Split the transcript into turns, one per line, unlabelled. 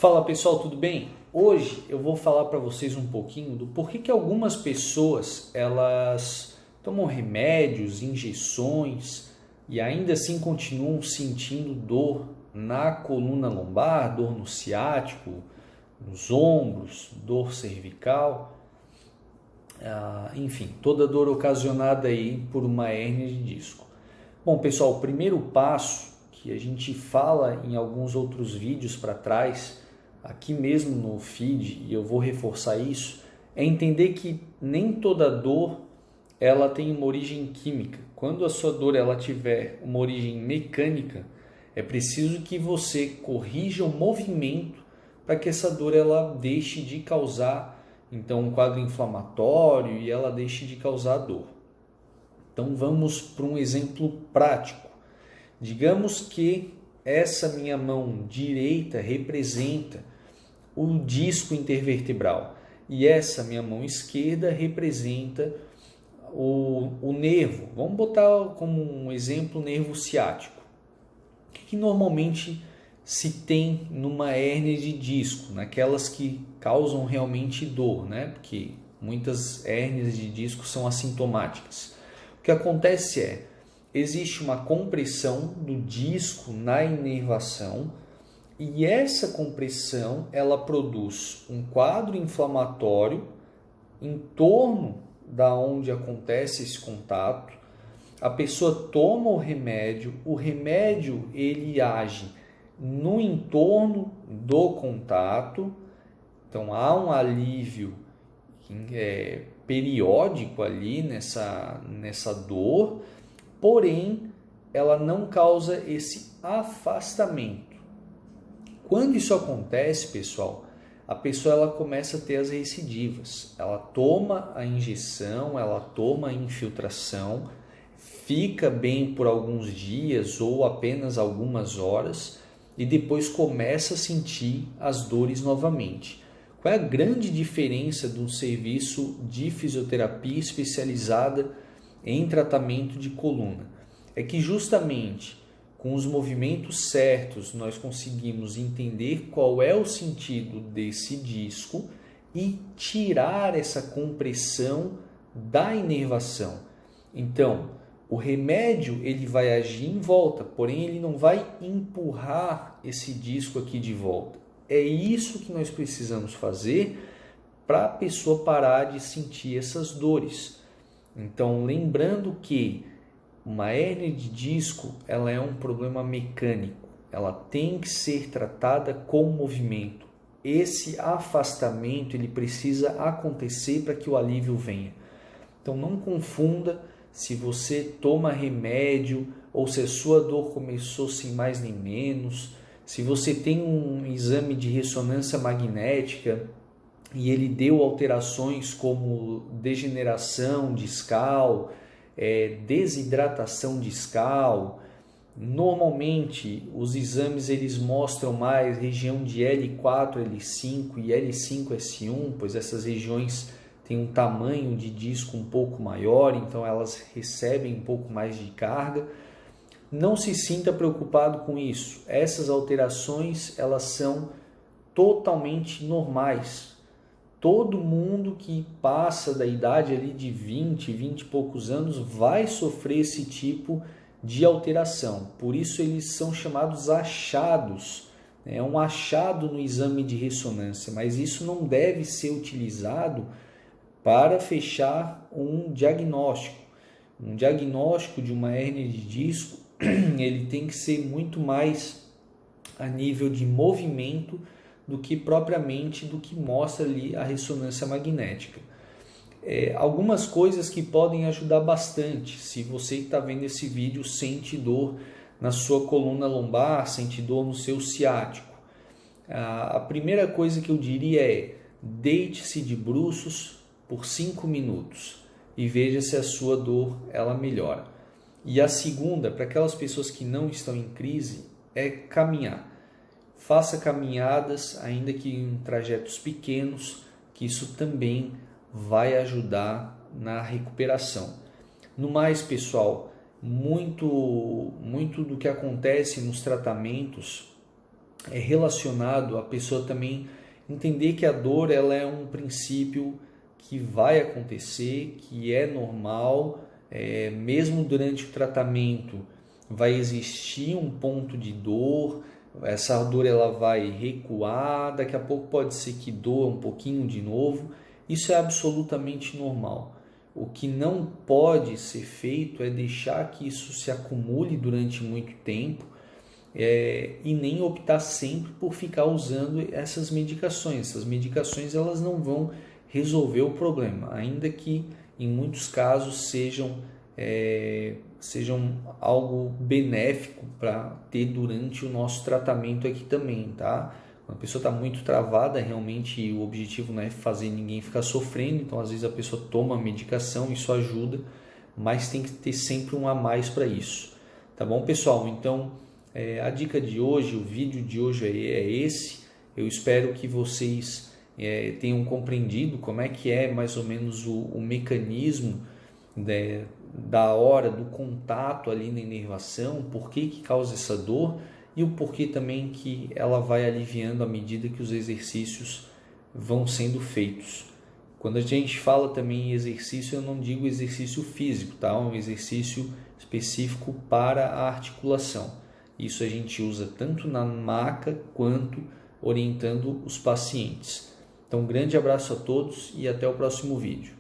Fala pessoal, tudo bem? Hoje eu vou falar para vocês um pouquinho do porquê que algumas pessoas elas tomam remédios, injeções e ainda assim continuam sentindo dor na coluna lombar, dor no ciático, nos ombros, dor cervical, enfim, toda dor ocasionada aí por uma hérnia de disco. Bom pessoal, o primeiro passo que a gente fala em alguns outros vídeos para trás, aqui mesmo no feed, e eu vou reforçar isso, é entender que nem toda dor ela tem uma origem química. Quando a sua dor ela tiver uma origem mecânica, é preciso que você corrija o movimento para que essa dor ela deixe de causar então um quadro inflamatório e ela deixe de causar dor. Então vamos para um exemplo prático. Digamos que essa minha mão direita representa o disco intervertebral e essa minha mão esquerda representa o nervo. Vamos botar como um exemplo o nervo ciático. O que normalmente se tem numa hérnia de disco, naquelas que causam realmente dor, né? Porque muitas hérnias de disco são assintomáticas. O que acontece é, existe uma compressão do disco na inervação e essa compressão ela produz um quadro inflamatório em torno da onde acontece esse contato. A pessoa toma o remédio ele age no entorno do contato, então há um alívio periódico ali nessa dor, porém ela não causa esse afastamento. Quando isso acontece, pessoal, a pessoa ela começa a ter as recidivas. Ela toma a injeção, ela toma a infiltração, fica bem por alguns dias ou apenas algumas horas e depois começa a sentir as dores novamente. Qual é a grande diferença de um serviço de fisioterapia especializada em tratamento de coluna? É que justamente com os movimentos certos nós conseguimos entender qual é o sentido desse disco e tirar essa compressão da inervação. Então, o remédio ele vai agir em volta, porém ele não vai empurrar esse disco aqui de volta. É isso que nós precisamos fazer para a pessoa parar de sentir essas dores. Então, lembrando que uma hérnia de disco ela é um problema mecânico, ela tem que ser tratada com movimento. Esse afastamento ele precisa acontecer para que o alívio venha. Então não confunda se você toma remédio ou se a sua dor começou sem mais nem menos, se você tem um exame de ressonância magnética e ele deu alterações como degeneração discal, desidratação discal. Normalmente os exames eles mostram mais região de L4, L5 e L5S1, pois essas regiões têm um tamanho de disco um pouco maior, então elas recebem um pouco mais de carga. Não se sinta preocupado com isso. Essas alterações elas são totalmente normais. Todo mundo que passa da idade ali de 20 e poucos anos vai sofrer esse tipo de alteração. Por isso eles são chamados achados. É um achado no exame de ressonância, mas isso não deve ser utilizado para fechar um diagnóstico. Um diagnóstico de uma hérnia de disco, ele tem que ser muito mais a nível de movimento do que propriamente do que mostra ali a ressonância magnética. Algumas coisas que podem ajudar bastante. Se você que está vendo esse vídeo sente dor na sua coluna lombar, sente dor no seu ciático, a primeira coisa que eu diria é deite-se de bruços por 5 minutos e veja se a sua dor ela melhora. E a segunda, para aquelas pessoas que não estão em crise, é caminhar. Faça caminhadas, ainda que em trajetos pequenos, que isso também vai ajudar na recuperação. No mais, pessoal, muito do que acontece nos tratamentos é relacionado a pessoa também entender que a dor ela é um princípio que vai acontecer, que é normal, mesmo durante o tratamento vai existir um ponto de dor, essa dor ela vai recuar, daqui a pouco pode ser que doa um pouquinho de novo, isso é absolutamente normal. O que não pode ser feito é deixar que isso se acumule durante muito tempo, e nem optar sempre por ficar usando essas medicações. Essas medicações elas não vão resolver o problema, ainda que em muitos casos sejam algo benéfico para ter durante o nosso tratamento aqui também, tá? Quando a pessoa está muito travada, realmente o objetivo não é fazer ninguém ficar sofrendo, então às vezes a pessoa toma a medicação, isso ajuda, mas tem que ter sempre um a mais para isso, tá bom, pessoal? Então, a dica de hoje, o vídeo de hoje é esse. Eu espero que vocês tenham compreendido como é que é mais ou menos o mecanismo da hora do contato ali na inervação, por que causa essa dor e o porquê também que ela vai aliviando à medida que os exercícios vão sendo feitos. Quando a gente fala também em exercício, eu não digo exercício físico, tá? Um exercício específico para a articulação. Isso a gente usa tanto na maca quanto orientando os pacientes. Então, um grande abraço a todos e até o próximo vídeo.